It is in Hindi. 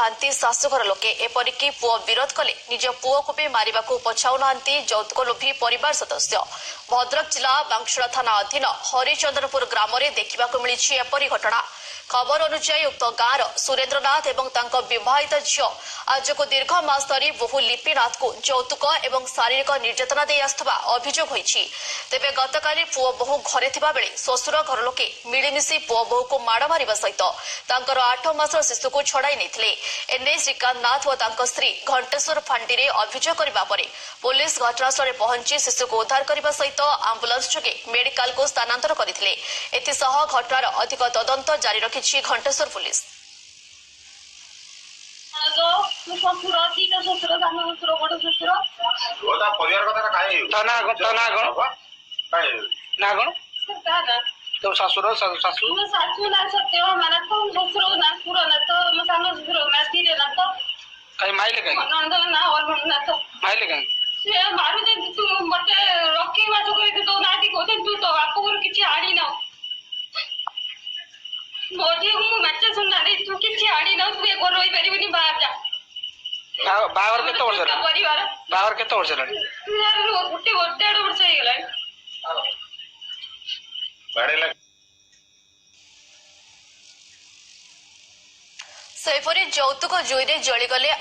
ना शाशुघर लोके एपरिक पुओ विरोध कले निज पुओ को भी मारिबा को पछाऊ ना यौतुक लोभी परिवार सदस्य। भद्रक जिला बांशुड़ा थाना अधीन हरिचंद्रपुर ग्राम में देखा मिली एपरी घटना। खबर अनुसार उक्त गाँव सुरेन्द्रनाथ और विवाहित झील आज को दीर्घ मास धरी बहु लिपिनाथ को यौतुक और शारीरिक निर्यातना दे आसुवा अभियोग होईछि। तेबे गतकाली पुओ बहु घरे थिबा बेले शशुर घर लोके मिलिमिशि पुओ बहु को माड़ मारिबा सहित तांकर 8 मासर शिशु को छड़ाई नेथिले। एने श्रीकांत नाथ और तांकर स्त्री घंटेश्वर फांडी रे अभियोग करबा परे पुलिस घटनास्थल में पहुंची शिशु को उद्धार करने सहित आंबुलांस जोगे मेडिकल को स्थानांतर करथिले। एथिसह घटनार अधिक तदंत जारी रखिछि घंटेश्वर पुलिस। तो ससुर सासू सासू ना सत्य माने तो ससुर ना पुरो ना तो मसानो ससुर ना तीरे ना तो कहीं माइले कहीं नंद ना और ना तो माइले कहीं से मारू दे तू मते रॉकी वाजो कहि तो नाटी कोते तू तो आपको किछि आड़ी ना मोदी मु मच्चे सुनना रे तू किछि आड़ी ना तू एक रोई परिबनी बाहर जा बावर के तो वर्ष परिवार बावर के तो वर्ष रे यार गुटे गोटे वर्ष हे गेला सेपरी यौतुक जुईरे जलिगले